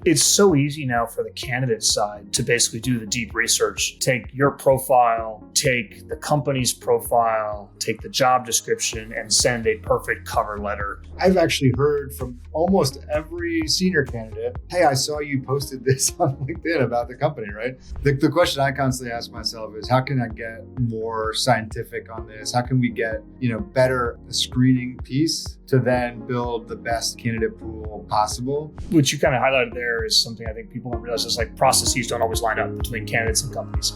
It's so easy now for the candidate side to basically do the deep research, take your profile, take the company's profile, take the job description, and send a perfect cover letter. I've actually heard from almost every senior candidate, hey, I saw you posted this on LinkedIn about the company, right? The question I constantly ask myself is, how can I get more scientific on this? How can we get, better screening piece to then build the best candidate pool possible? Which you kind of highlighted there is something I think people don't realize is like processes don't always line up between candidates and companies.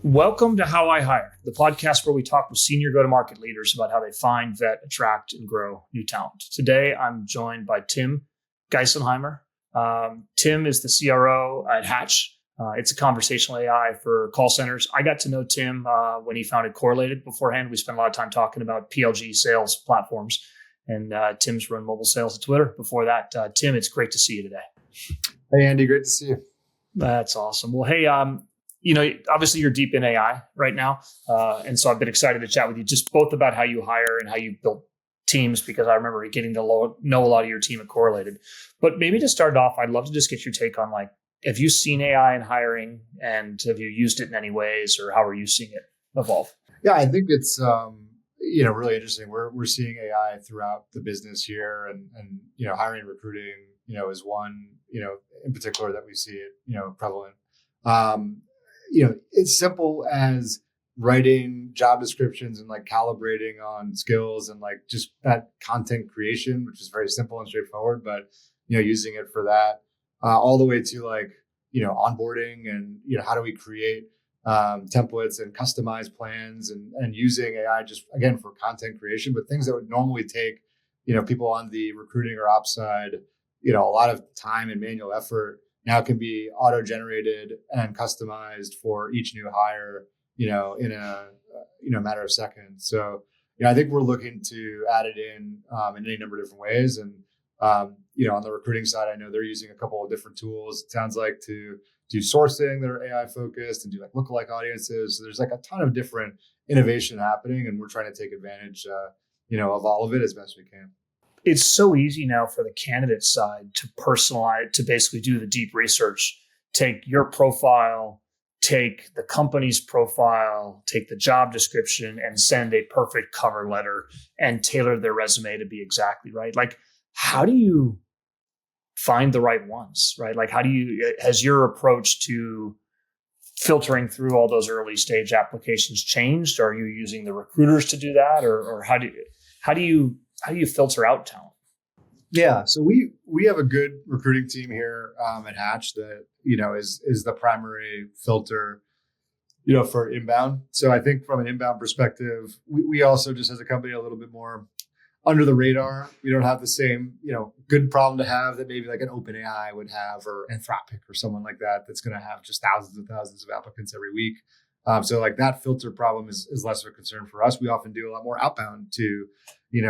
Welcome to How I Hire, the podcast where we talk with senior go-to-market leaders about how they find, vet, attract, and grow new talent. Today, I'm joined by Tim Geisenheimer. Tim is the CRO at Hatch. It's a conversational AI for call centers. I got to know Tim when he founded Correlated. Beforehand, we spent a lot of time talking about PLG sales platforms, and Tim's run mobile sales at Twitter. Before that, Tim, it's great to see you today. Hey, Andy, great to see you. That's awesome. Well, hey, obviously you're deep in AI right now, and so I've been excited to chat with you just both about how you hire and how you build teams, because I remember getting to know a lot of your team at Correlated. But maybe to start off, I'd love to just get your take on have you seen AI in hiring, and have you used it in any ways, or how are you seeing it evolve? Yeah, I think it's really interesting. We're seeing AI throughout the business here, and hiring and recruiting is one in particular that we see it prevalent. It's simple as writing job descriptions and calibrating on skills and just that content creation, which is very simple and straightforward, but using it for that. All the way to onboarding and how do we create templates and customized plans and using AI just again for content creation, but things that would normally take people on the recruiting or ops side a lot of time and manual effort now can be auto generated and customized for each new hire in a matter of seconds. So I think we're looking to add it in any number of different ways. And on the recruiting side, I know they're using a couple of different tools. It sounds like to do sourcing that are AI focused and do lookalike audiences. So there's a ton of different innovation happening, and we're trying to take advantage, of all of it as best we can. It's so easy now for the candidate side to personalize, to basically do the deep research, take your profile, take the company's profile, take the job description, and send a perfect cover letter and tailor their resume to be exactly right. How do you find the right ones, right? Has your approach to filtering through all those early stage applications changed? Are you using the recruiters to do that? Or how do you filter out talent? Yeah. So we have a good recruiting team here at Hatch that, is the primary filter, for inbound. So I think from an inbound perspective, we also just as a company a little bit more under the radar. We don't have the same, good problem to have that maybe an OpenAI would have, or Anthropic or someone like that that's going to have just thousands and thousands of applicants every week. So that filter problem is less of a concern for us. We often do a lot more outbound to,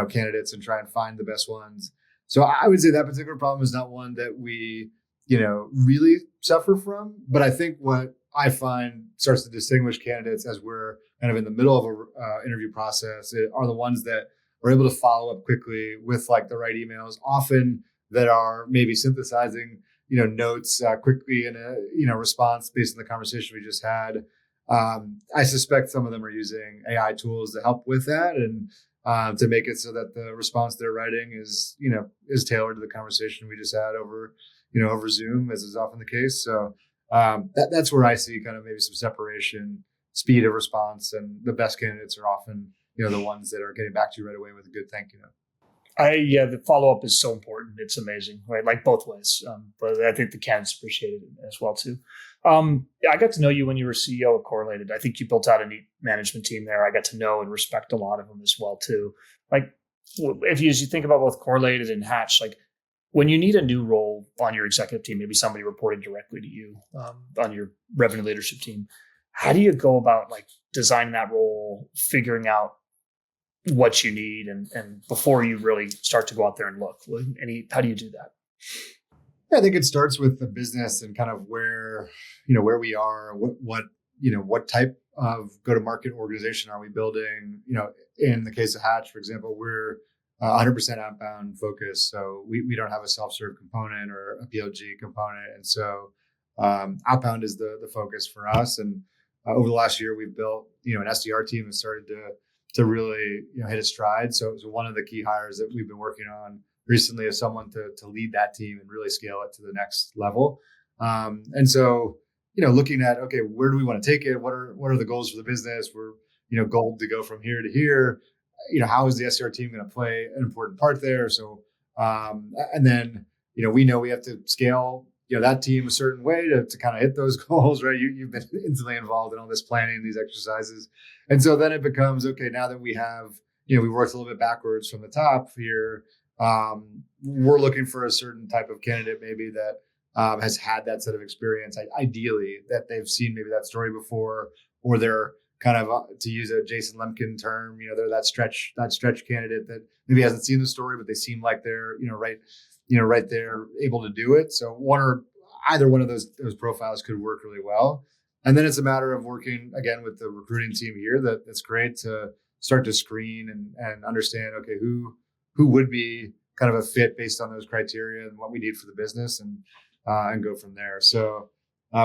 candidates and try and find the best ones. So I would say that particular problem is not one that we, really suffer from. But I think what I find starts to distinguish candidates as we're kind of in the middle of a interview process are the ones that are able to follow up quickly with the right emails, often that are maybe synthesizing, notes quickly in a response based on the conversation we just had. I suspect some of them are using AI tools to help with that and to make it so that the response they're writing is tailored to the conversation we just had over Zoom, as is often the case. So that's where I see kind of maybe some separation, speed of response, and the best candidates are often the ones that are getting back to you right away with a good thank you note. The follow-up is so important. It's amazing, right? Both ways. But I think the candidates appreciate it as well too. I got to know you when you were CEO of Correlated. I think you built out a neat management team there. I got to know and respect a lot of them as well too. As you think about both Correlated and Hatch, when you need a new role on your executive team, maybe somebody reported directly to you on your revenue leadership team, how do you go about designing that role, figuring out what you need, and before you really start to go out there and look? How do you do that? Yeah, I think it starts with the business and kind of where we are, what what type of go-to-market organization are we building? In the case of Hatch, for example, we're 100% outbound focused. So we don't have a self-serve component or a PLG component. And so outbound is the focus for us. And over the last year, we've built, an SDR team and started to really, hit its stride. So one of the key hires that we've been working on recently is someone to lead that team and really scale it to the next level. And so, looking at, okay, where do we want to take it? What are the goals for the business? We're, goal to go from here to here. How is the SDR team going to play an important part there? So, and then, we know we have to scale, that team a certain way to kind of hit those goals, right? You've been intimately involved in all this planning, these exercises. And so then it becomes, okay, now that we have, we worked a little bit backwards from the top here. We're looking for a certain type of candidate maybe that has had that set of experience, ideally that they've seen maybe that story before, or they're kind of, to use a Jason Lemkin term, they're that stretch candidate that maybe hasn't seen the story, but they seem like they're, right there able to do it. So either one of those profiles could work really well. And then it's a matter of working again with the recruiting team here. That's great to start to screen and understand, okay, who would be kind of a fit based on those criteria and what we need for the business, and go from there. So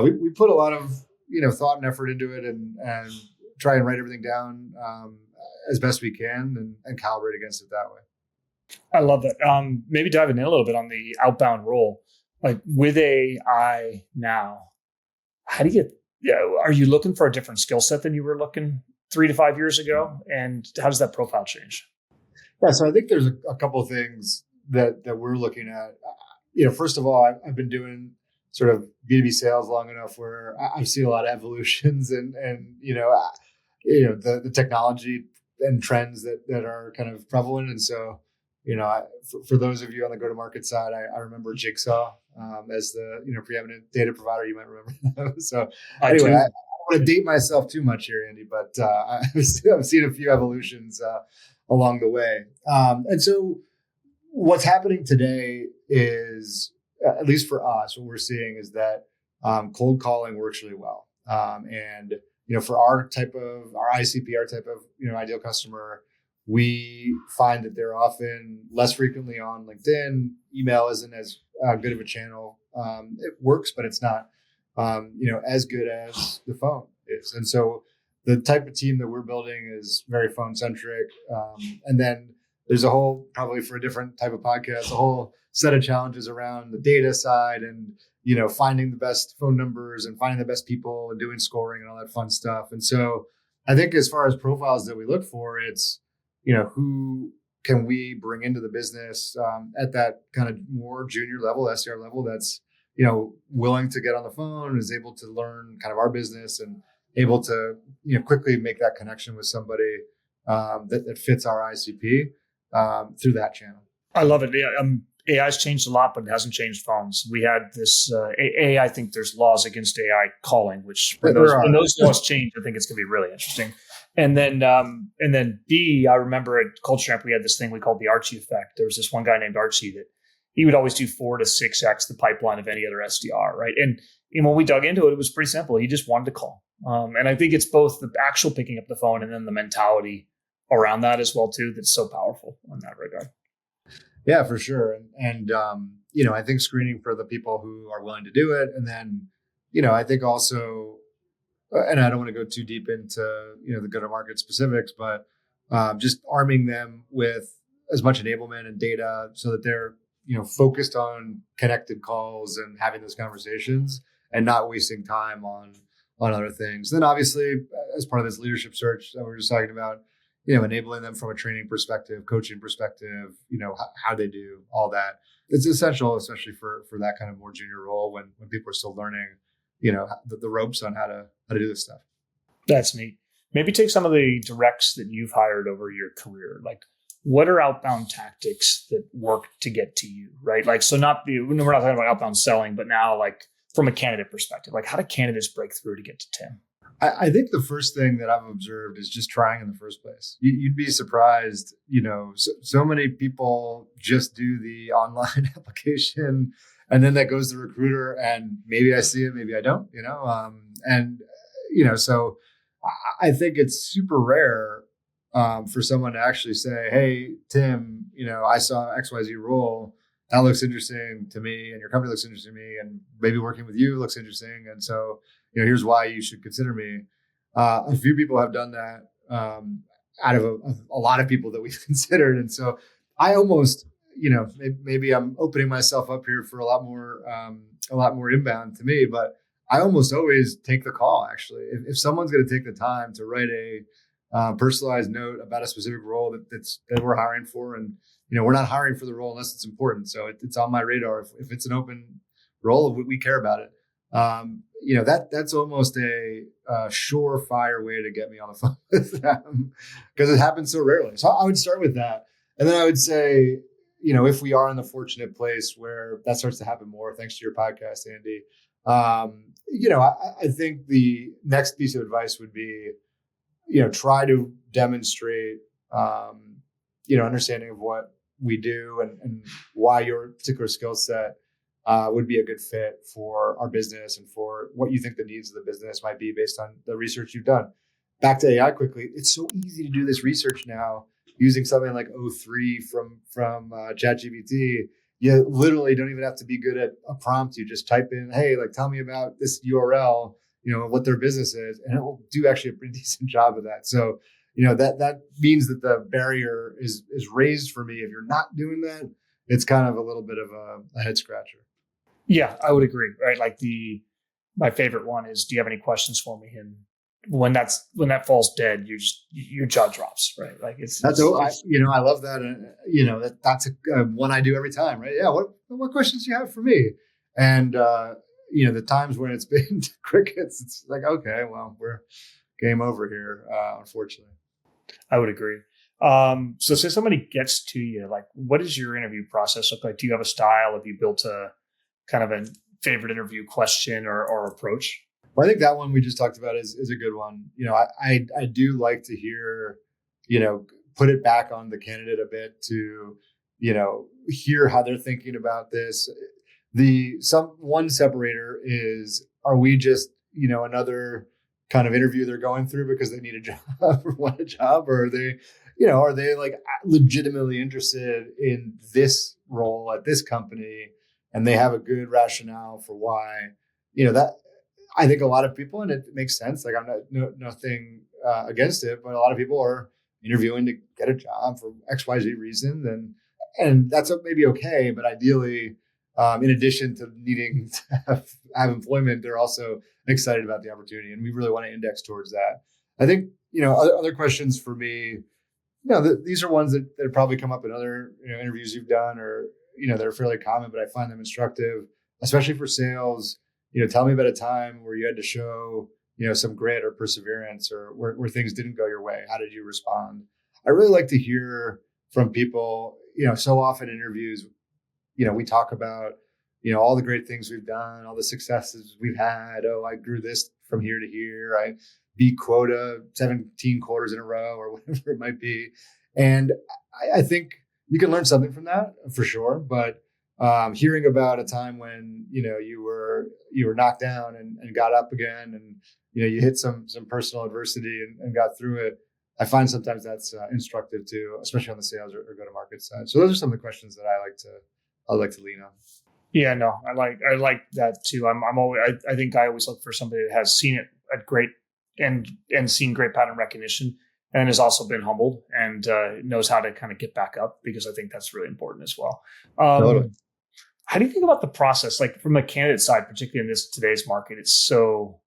we put a lot of thought and effort into it, and try and write everything down as best we can, and calibrate against it that way. I love that. Maybe diving in a little bit on the outbound role, like with AI now, how do you are you looking for a different skill set than you were looking 3 to 5 years ago? And how does that profile change? Yeah, so I think there's a couple of things that we're looking at. First of all, I've been doing sort of B2B sales long enough where I've seen a lot of evolutions and the technology and trends that are kind of prevalent. And so, for those of you on the go-to-market side, I remember Jigsaw as the preeminent data provider. You might remember them. So anyway, I don't want to date myself too much here, Andy, but I've seen a few evolutions along the way. And so what's happening today is, at least for us, what we're seeing is that cold calling works really well. And for our ICP, our type of ideal customer, we find that they're often less frequently on LinkedIn. Email isn't as good of a channel. It works, but it's not as good as the phone is. And so the type of team that we're building is very phone-centric. And then there's a whole, probably for a different type of podcast, a whole set of challenges around the data side and finding the best phone numbers and finding the best people and doing scoring and all that fun stuff. And so I think as far as profiles that we look for, it's who can we bring into the business at that kind of more junior level, SDR level, that's willing to get on the phone, is able to learn kind of our business and able to quickly make that connection with somebody that fits our ICP through that channel. I love it. Yeah, AI's changed a lot, but it hasn't changed phones. We had this AI. I think there's laws against AI calling, which when those laws change, I think it's going to be really interesting. And then B, I remember at Culture Amp, we had this thing we called the Archie effect. There was this one guy named Archie that he would always do 4 to 6x the pipeline of any other SDR, right? And when we dug into it, it was pretty simple. He just wanted to call. And I think it's both the actual picking up the phone and then the mentality around that as well too that's so powerful in that regard. Yeah, for sure. And I think screening for the people who are willing to do it. And then, I think also, and I don't want to go too deep into, the go-to-market specifics, but just arming them with as much enablement and data so that they're, focused on connected calls and having those conversations and not wasting time on other things. Then obviously, as part of this leadership search that we were just talking about, enabling them from a training perspective, coaching perspective, how they do all that. It's essential, especially for that kind of more junior role when people are still learning, the ropes on how to do this stuff. That's neat. Maybe take some of the directs that you've hired over your career. Like, what are outbound tactics that work to get to you, right? Like, so we're not talking about outbound selling, but now like from a candidate perspective, like how do candidates break through to get to Tim? I think the first thing that I've observed is just trying in the first place. You'd be surprised, so many people just do the online application and then that goes to the recruiter and maybe I see it, maybe I don't, and So I think it's super rare for someone to actually say, "Hey, Tim, I saw XYZ role. That looks interesting to me, and your company looks interesting to me, and maybe working with you looks interesting. And so, here's why you should consider me." A few people have done that out of a lot of people that we've considered, and so I almost, maybe I'm opening myself up here for a lot more inbound to me, but I almost always take the call. Actually, if someone's going to take the time to write a personalized note about a specific role that we're hiring for, and we're not hiring for the role unless it's important. So it's on my radar. If it's an open role, we care about it. That's almost a surefire way to get me on the phone with them because it happens so rarely. So I would start with that. And then I would say, if we are in the fortunate place where that starts to happen more, thanks to your podcast, Andy, I think the next piece of advice would be, try to demonstrate, understanding of what we do and why your particular skill set would be a good fit for our business and for what you think the needs of the business might be based on the research you've done. Back to AI quickly. It's so easy to do this research now using something like O3 from ChatGPT. You literally don't even have to be good at a prompt. You just type in, "Hey, tell me about this URL, what their business is," and it will do actually a pretty decent job of that. So, that means that the barrier is raised for me. If you're not doing that, it's kind of a little bit of a head scratcher. Yeah, I would agree. Right, my favorite one is, "Do you have any questions for me?" And when that falls dead, your jaw drops. Right, I love that. And that's a one I do every time. Right? Yeah. What questions do you have for me? And the times when it's been crickets, it's like, okay, well, we're game over here. Unfortunately, I would agree. So say somebody gets to you, what does your interview process look like? Do you have a style? Have you built a kind of a favorite interview question or approach? Well, I think that one we just talked about is a good one. I do like to hear, put it back on the candidate a bit to, hear how they're thinking about this. One separator is, are we just, another kind of interview they're going through because they need a job or want a job, or are they legitimately interested in this role at this company and they have a good rationale for why, that I think a lot of people, and it makes sense. I'm nothing against it, but a lot of people are interviewing to get a job for XYZ reason, and that's maybe okay. But ideally, in addition to needing to have employment, they're also excited about the opportunity, and we really want to index towards that. I think other questions for me, these are ones that probably come up in other interviews you've done, or they're fairly common, but I find them instructive, especially for sales. Tell me about a time where you had to show, some grit or perseverance, or where things didn't go your way. How did you respond? I really like to hear from people. So often in interviews, we talk about, all the great things we've done, all the successes we've had. Oh, I grew this from here to here. I beat quota 17 quarters in a row, or whatever it might be. And I think you can learn something from that for sure. But hearing about a time when you were knocked down and got up again, and you hit some personal adversity and got through it, I find sometimes that's instructive too, especially on the sales or go-to-market side. So those are some of the questions that I like to lean on. Yeah, no, I like that too. I think I always look for somebody that has seen it at great and seen great pattern recognition, and has also been humbled and knows how to kind of get back up, because I think that's really important as well. Totally. How do you think about the process, from a candidate side, particularly in today's market? It's so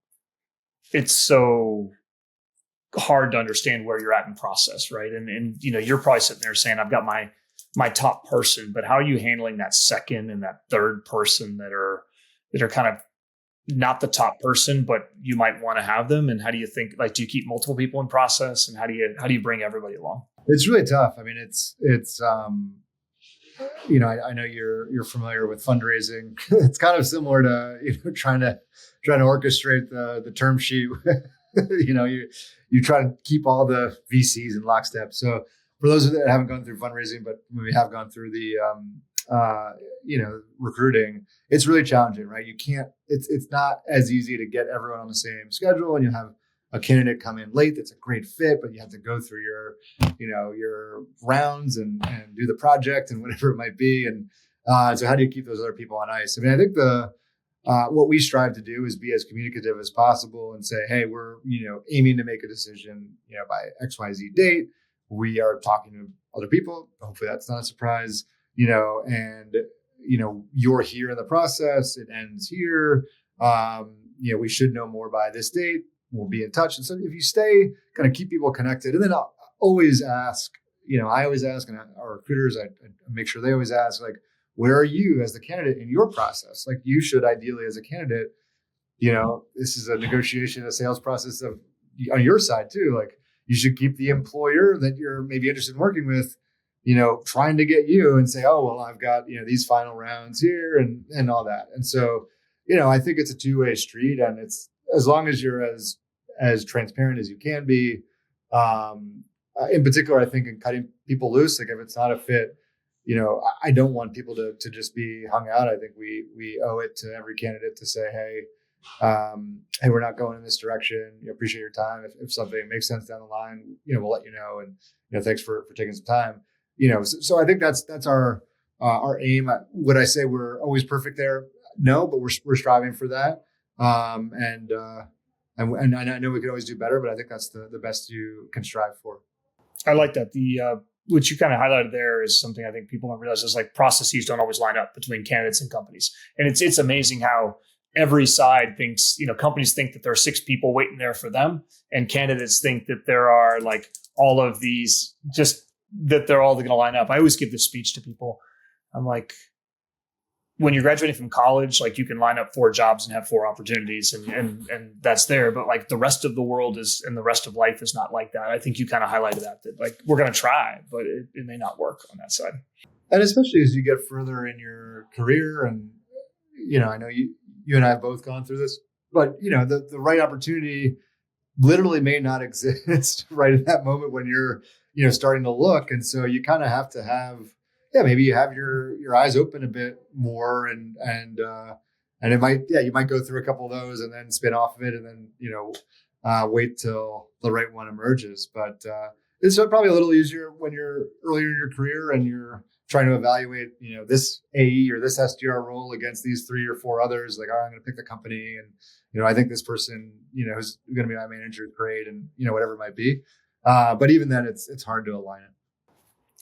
hard to understand where you're at in process, right? And you're probably sitting there saying, "I've got my top person," but how are you handling that second and that third person that are kind of not the top person, but you might want to have them? And how do you think, do you keep multiple people in process, and how do you bring everybody along? It's really tough. I mean, it's I know you're familiar with fundraising. It's kind of similar to trying to orchestrate the term sheet. You try to keep all the VCs in lockstep. So for those that haven't gone through fundraising, but maybe have gone through the recruiting, it's really challenging, right? You can't, it's not as easy to get everyone on the same schedule, and you have a candidate come in late that's a great fit, but you have to go through your rounds and do the project and whatever it might be. And so how do you keep those other people on ice? I mean, I think what we strive to do is be as communicative as possible and say, hey, we're, aiming to make a decision, by XYZ date. We are talking to other people. Hopefully that's not a surprise, and, you're here in the process. It ends here. We should know more by this date. We'll be in touch. And so if you stay, kind of keep people connected, and then I'll always ask, I always ask, and our recruiters, I make sure they always ask, like, where are you as the candidate in your process? Like, you should ideally, as a candidate, this is a negotiation, a sales process on your side too. Like, you should keep the employer that you're maybe interested in working with, trying to get you, and say, oh, well, I've got, these final rounds here and all that. And so, I think it's a two-way street, and it's, as long as you're as transparent as you can be. In particular, I think in cutting people loose, like if it's not a fit, I don't want people to just be hung out. I think we owe it to every candidate to say, hey, we're not going in this direction. Appreciate your time. If something makes sense down the line, we'll let you know. And thanks for taking some time. So I think that's our aim. Would I say we're always perfect there? No, but we're striving for that. And I know we could always do better, but I think that's the best you can strive for. I like that. What you kind of highlighted there is something I think people don't realize is like processes don't always line up between candidates and companies. And it's amazing how every side thinks, companies think that there are 6 people waiting there for them, and candidates think that there are like all of these, just that they're all going to line up. I always give this speech to people. I'm like, when you're graduating from college, like you can line up 4 jobs and have 4 opportunities and that's there. But like the rest of the world is, and the rest of life is not like that. I think you kind of highlighted that like we're going to try, but it may not work on that side. And especially as you get further in your career, and, I know you and I have both gone through this, but the right opportunity literally may not exist right at that moment when you're, starting to look. And so you kind of have to have, maybe you have your eyes open a bit more, and it might, you might go through a couple of those and then spin off of it, and then, wait till the right one emerges. But it's probably a little easier when you're earlier in your career and you're trying to evaluate, this AE or this SDR role against these 3 or 4 others. Like, I'm going to pick the company, and, I think this person, who's going to be my manager is great, and, whatever it might be. But even then it's hard to align it.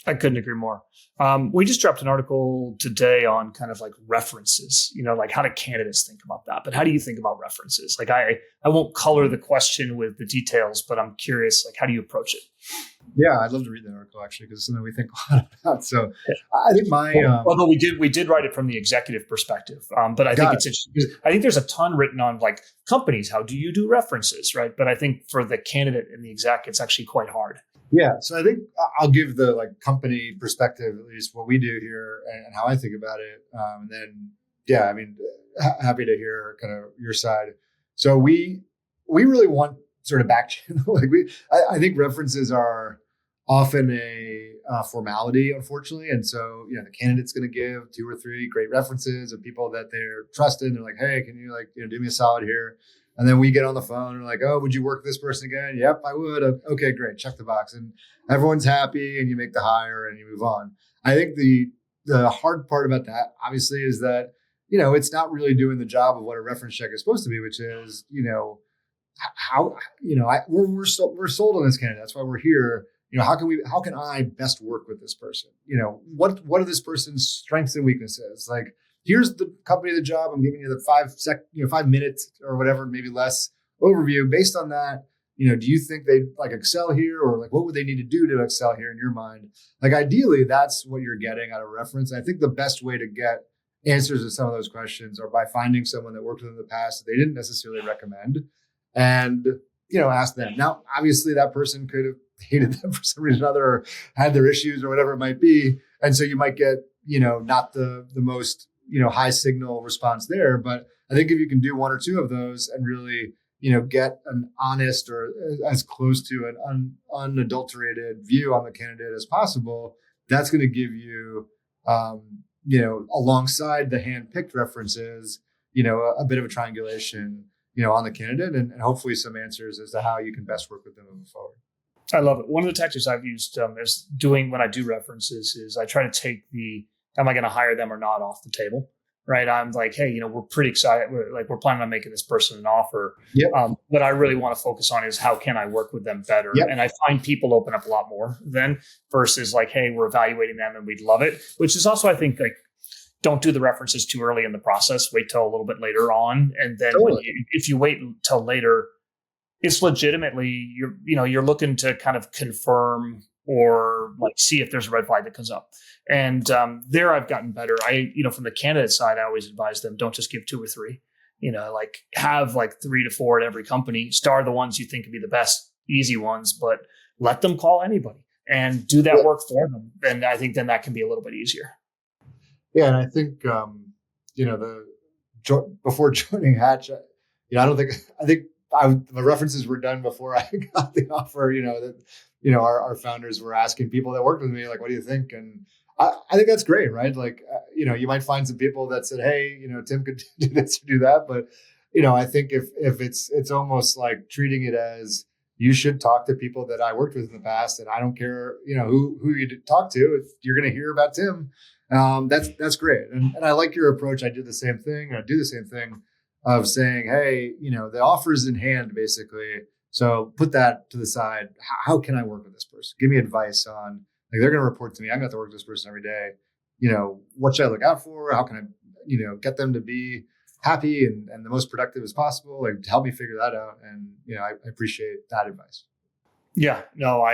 I couldn't agree more. We just dropped an article today on kind of like references, like how do candidates think about that? But how do you think about references? Like I won't color the question with the details, but I'm curious, like, how do you approach it? Yeah, I'd love to read that article, actually, because it's something we think a lot about. So I think although we did write it from the executive perspective, but I think it's interesting because I think there's a ton written on like companies. How do you do references, right? But I think for the candidate and the exec, it's actually quite hard. Yeah. So I think I'll give the company perspective, at least what we do here and how I think about it. And then, happy to hear kind of your side. So we really want sort of back channel. I think references are often a formality, unfortunately. And so, the candidate's going to give 2 or 3 great references of people that they're trusted. And they're like, hey, can you do me a solid here? And then we get on the phone and we're like, oh, would you work with this person again? Yep, I would. Okay, great. Check the box. And everyone's happy and you make the hire and you move on. I think the hard part about that, obviously, is that, it's not really doing the job of what a reference check is supposed to be, which is, how, we're sold on this candidate. That's why we're here. How can I best work with this person? What are this person's strengths and weaknesses? Like, here's the company, the job. I'm giving you the 5 minutes or whatever, maybe less overview. Based on that, do you think they excel here, or what would they need to do to excel here in your mind? Ideally, that's what you're getting out of reference. I think the best way to get answers to some of those questions are by finding someone that worked with them in the past that they didn't necessarily recommend, and ask them. Now, obviously, that person could have hated them for some reason or other, or had their issues or whatever it might be, and so you might get not the most high signal response there. But I think if you can do 1 or 2 of those and really, get an honest or as close to an unadulterated view on the candidate as possible, that's going to give you, alongside the hand-picked references, a bit of a triangulation, on the candidate and hopefully some answers as to how you can best work with them moving forward. I love it. One of the tactics I've used is doing when I do references is I try to take the, am I going to hire them or not off the table, right? I'm like, hey, we're pretty excited. We're planning on making this person an offer. Yep. What I really want to focus on is how can I work with them better? Yep. And I find people open up a lot more then versus like, hey, we're evaluating them and we'd love it, which is also, I think, like, don't do the references too early in the process. Wait till a little bit later on. And then if you wait until later, it's legitimately, you're looking to kind of confirm or like see if there's a red flag that comes up. And there I've gotten better. From the candidate side, I always advise them, don't just give 2 or 3, like have like 3 to 4 at every company, star the ones you think could be the best, easy ones, but let them call anybody and do that work for them. And I think then that can be a little bit easier. Yeah. And I think, before joining Hatch, I think the references were done before I got the offer, our founders were asking people that worked with me, like, what do you think? And I think that's great, right? Like, you might find some people that said, hey, Tim could do this or do that. But, I think if it's almost like treating it as you should talk to people that I worked with in the past, and I don't care, who you talk to, if you're going to hear about Tim. That's great. And I like your approach. I did the same thing. I do the same thing of saying, hey, the offer is in hand, basically. So put that to the side. How can I work with this person? Give me advice on, like, they're going to report to me. I'm going to have to work with this person every day. What should I look out for? How can I, get them to be happy and the most productive as possible? Like, help me figure that out. And, I appreciate that advice. Yeah, no,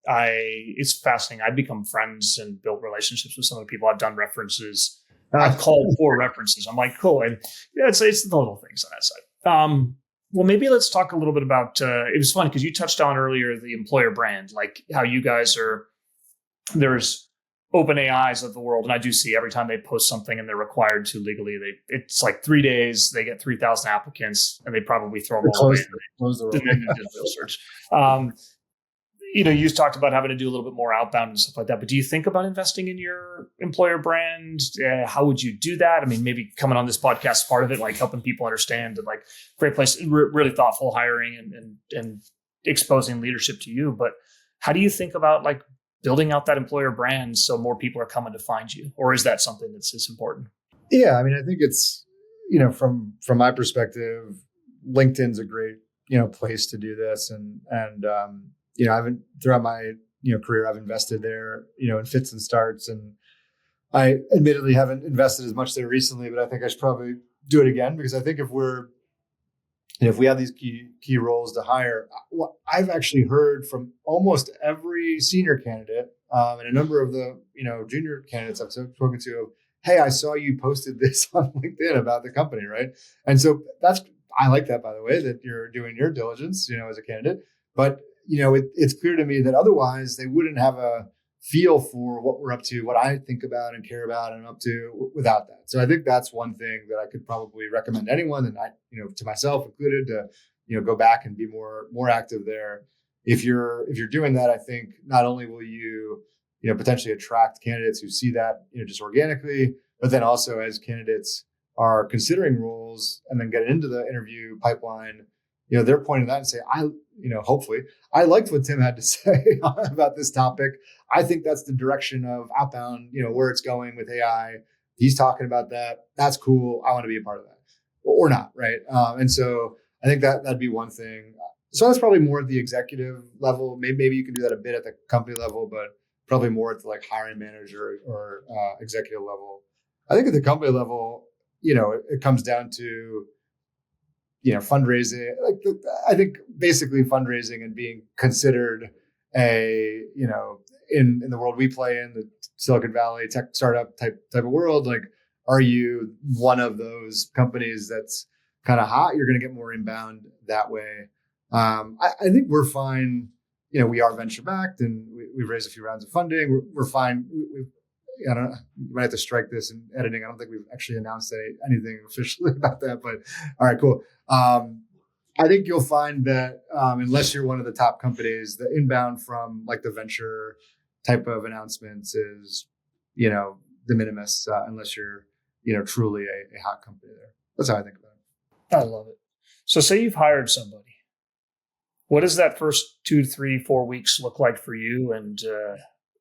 it's fascinating. I've become friends and built relationships with some of the people. I've done references. I've called for references. I'm like, cool. And it's the little things on that side. Well, maybe let's talk a little bit about, it was funny because you touched on earlier the employer brand, like how you guys there's open AIs of the world. And I do see every time they post something and they're required to legally, it's like 3 days, they get 3,000 applicants and they probably throw them all away. Close the roll. And then do the real search. You talked about having to do a little bit more outbound and stuff like that, but do you think about investing in your employer brand? How would you do that? I mean, maybe coming on this podcast is part of it, like helping people understand and like great place, really thoughtful hiring and exposing leadership to you. But how do you think about like building out that employer brand so more people are coming to find you? Or is that something that's as important? Yeah. I mean, I think it's, from my perspective, LinkedIn's a great, place to do this. And throughout my, career, I've invested there, in fits and starts. And I admittedly haven't invested as much there recently, but I think I should probably do it again because I think if we have these key roles to hire, I've actually heard from almost every senior candidate and a number of the, junior candidates I've spoken to, hey, I saw you posted this on LinkedIn about the company, right? And so I like that, by the way, that you're doing your diligence, as a candidate. But it's clear to me that otherwise they wouldn't have a feel for what we're up to, what I think about and care about and up to without that. So I think that's one thing that I could probably recommend to anyone, and I, to myself included, to go back and be more active there. If you're doing that, I think not only will you potentially attract candidates who see that just organically, but then also as candidates are considering roles and then get into the interview pipeline, they're pointing that and say, hopefully I liked what Tim had to say about this topic. I think that's the direction of Outbound, where it's going with AI. He's talking about that. That's cool. I want to be a part of that or not. Right. And so I think that'd be one thing. So that's probably more at the executive level. Maybe you can do that a bit at the company level, but probably more at the like hiring manager or executive level. I think at the company level, it comes down to, fundraising. I think basically fundraising and being considered in the world we play in, the Silicon Valley tech startup type of world, like, are you one of those companies that's kind of hot? You're going to get more inbound that way. I think we're fine. We are venture backed and we've raised a few rounds of funding. We're fine. I don't know. You might have to strike this in editing. I don't think we've actually announced anything officially about that, but all right, cool. I think you'll find that unless you're one of the top companies, the inbound from like the venture type of announcements is, de minimis unless you're, truly a hot company there. That's how I think about it. I love it. So say you've hired somebody. What does that first 2, 3, 4 weeks look like for you? And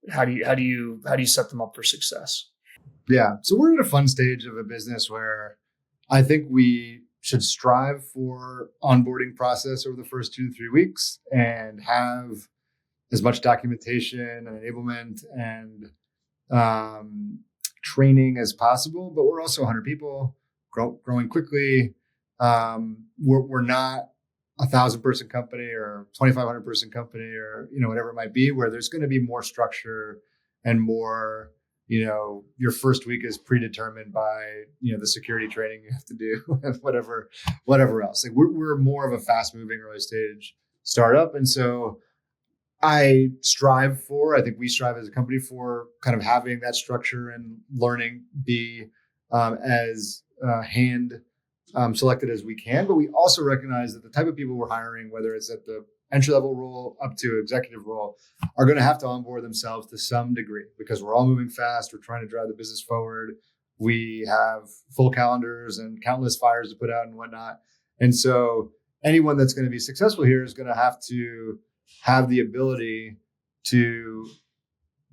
how do you set them up for success? Yeah. So we're at a fun stage of a business where I think we should strive for onboarding process over the first 2 to 3 weeks and have as much documentation and enablement and training as possible. But we're also 100 people growing quickly. We're not 1,000-person company or 2,500-person company or whatever it might be, where there's going to be more structure and more. Your first week is predetermined by the security training you have to do and whatever else. Like we're more of a fast moving early stage startup, and so I think we strive as a company for kind of having that structure and learning be as hand selected as we can. But we also recognize that the type of people we're hiring, whether it's at the entry-level role up to executive role, are going to have to onboard themselves to some degree because we're all moving fast. We're trying to drive the business forward. We have full calendars and countless fires to put out and whatnot. And so anyone that's going to be successful here is going to have the ability to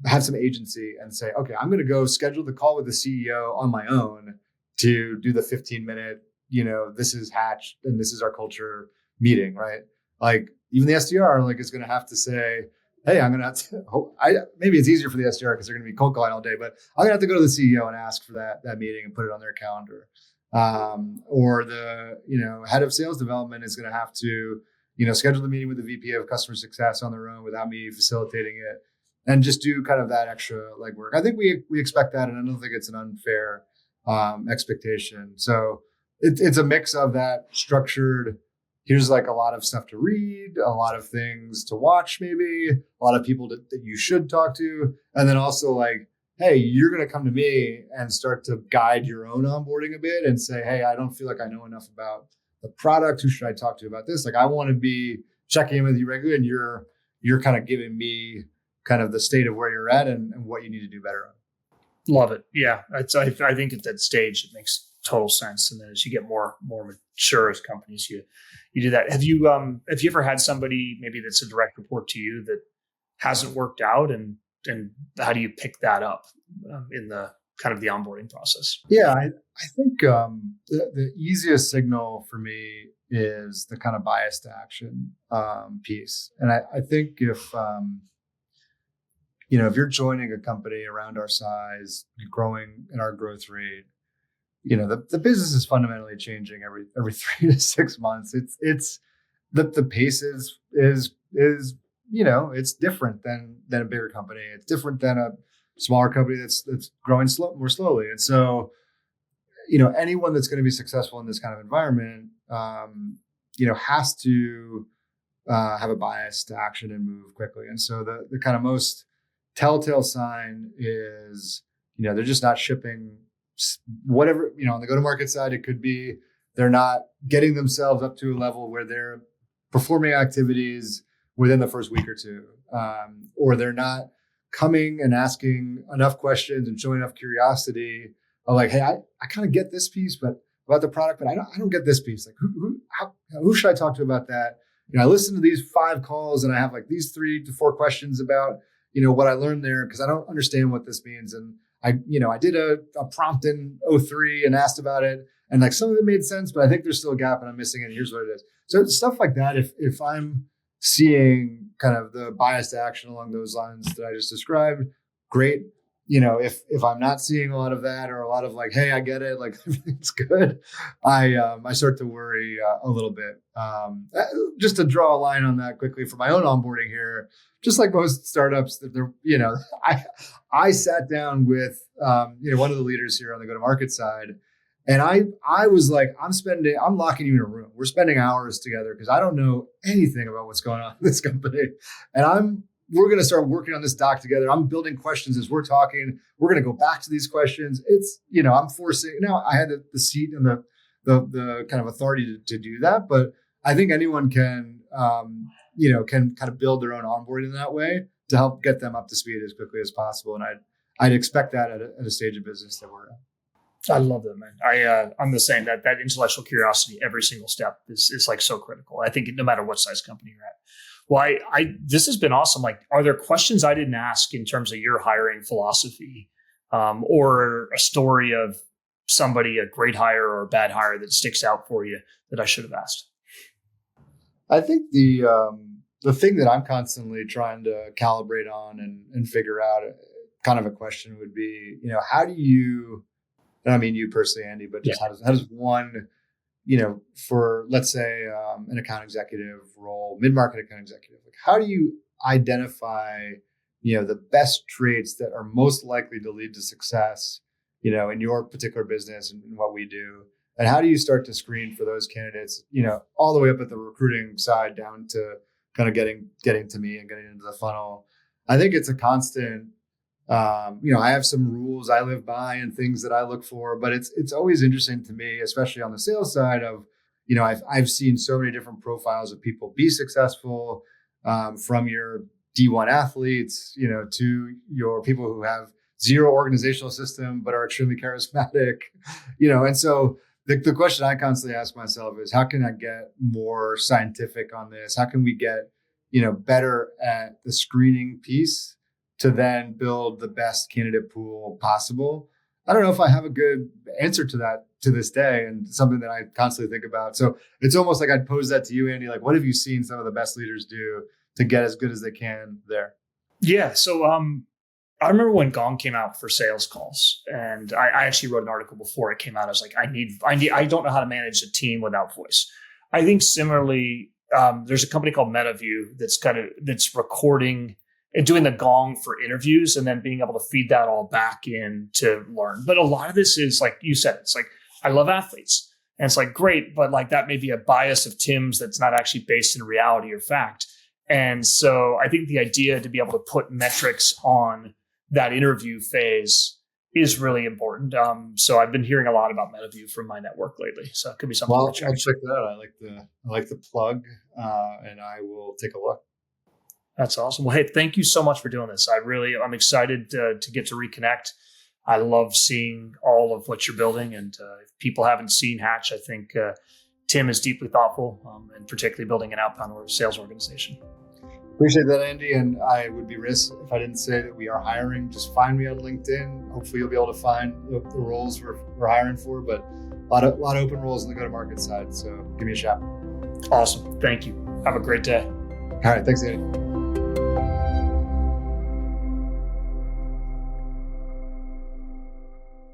have some agency and say, okay, I'm going to go schedule the call with the CEO on my own to do the 15-minute, this is Hatch and this is our culture meeting, right? Like even the SDR is going to have to say, hey, I'm going to have to, maybe it's easier for the SDR because they're going to be cold calling all day, but I'm going to have to go to the CEO and ask for that meeting and put it on their calendar. Or the, head of sales development is going to have to, schedule the meeting with the VP of customer success on their own without me facilitating it and just do kind of that extra legwork. I think we expect that. And I don't think it's an unfair expectation. So it's a mix of that structured, here's like a lot of stuff to read, a lot of things to watch, maybe a lot of people that you should talk to. And then also like, hey, you're going to come to me and start to guide your own onboarding a bit and say, hey, I don't feel like I know enough about the product. Who should I talk to about this? Like, I want to be checking in with you regularly, and you're kind of giving me kind of the state of where you're at and what you need to do better on. Love it. Yeah. I think at that stage, it makes total sense. And then as you get more mature as companies, you do that. Have you ever had somebody maybe that's a direct report to you that hasn't worked out, and how do you pick that up in the kind of the onboarding process? Yeah, I think the easiest signal for me is the kind of bias to action piece. And I think if you're joining a company around our size, growing in our growth rate, the business is fundamentally changing every 3 to 6 months. It's the pace is it's different than a bigger company. It's different than a smaller company that's growing more slowly. And so, anyone that's going to be successful in this kind of environment, has to have a bias to action and move quickly. And so the kind of most telltale sign is, they're just not shipping whatever, on the go-to-market side, it could be they're not getting themselves up to a level where they're performing activities within the first week or two, or they're not coming and asking enough questions and showing enough curiosity of like, hey, I kind of get this piece, but about the product, but I don't get this piece. Like who should I talk to about that? I listened to these 5 calls and I have like these 3 to 4 questions about, what I learned there because I don't understand what this means. And I did a prompt in 03 and asked about it. And like some of it made sense, but I think there's still a gap and I'm missing it. And here's what it is. So stuff like that, if I'm seeing kind of the bias to action along those lines that I just described, great. If I'm not seeing a lot of that or a lot of like, hey, I get it, like it's good, I start to worry a little bit. Just to draw a line on that quickly for my own onboarding here, just like most startups, that they're, I sat down with one of the leaders here on the go-to-market side. And I was like, I'm locking you in a room. We're spending hours together because I don't know anything about what's going on in this company. And we're going to start working on this doc together. I'm building questions as we're talking. We're going to go back to these questions. It's, I'm forcing, now I had the seat and the kind of authority to do that. But I think anyone can kind of build their own onboarding in that way to help get them up to speed as quickly as possible. And I'd expect that at a stage of business that we're at. I love that, man. I'm the same. That intellectual curiosity every single step is like so critical. I think no matter what size company you're at. Well, this has been awesome. Like, are there questions I didn't ask in terms of your hiring philosophy, or a story of somebody, a great hire or a bad hire that sticks out for you that I should have asked? I think the thing that I'm constantly trying to calibrate on and figure out kind of a question would be, how do you, and I mean you personally, Andy, but just how does one, for let's say an account executive role, mid-market account executive, like how do you identify, the best traits that are most likely to lead to success, in your particular business and what we do? And how do you start to screen for those candidates, all the way up at the recruiting side down to kind of getting to me and getting into the funnel? I think it's a constant, I have some rules I live by and things that I look for, but it's always interesting to me, especially on the sales side of, I've seen so many different profiles of people be successful, from your D1 athletes, to your people who have zero organizational system, but are extremely charismatic, and so the question I constantly ask myself is, how can I get more scientific on this? How can we get, better at the screening piece to then build the best candidate pool possible? I don't know if I have a good answer to that to this day, and something that I constantly think about. So it's almost like I'd pose that to you, Andy. Like, what have you seen some of the best leaders do to get as good as they can there? Yeah. So, I remember when Gong came out for sales calls, and I actually wrote an article before it came out. I was like, I don't know how to manage a team without voice. I think similarly, there's a company called MetaView that's recording and doing the Gong for interviews, and then being able to feed that all back in to learn. But a lot of this is like you said, it's like, I love athletes, and it's like, great, but like that may be a bias of Tim's that's not actually based in reality or fact. And so I think the idea to be able to put metrics on that interview phase is really important. So I've been hearing a lot about MetaView from my network lately. So it could be something. Well, I'll check that out. I like the plug, and I will take a look. That's awesome. Well, hey, thank you so much for doing this. I'm excited to get to reconnect. I love seeing all of what you're building, and if people haven't seen Hatch, I think Tim is deeply thoughtful, and particularly building an outbound sales organization. Appreciate that, Andy. And I would be remiss if I didn't say that we are hiring. Just find me on LinkedIn. Hopefully you'll be able to find the roles we're hiring for, but a lot of open roles on the go-to-market side. So give me a shout. Awesome. Thank you. Have a great day. All right. Thanks, Andy.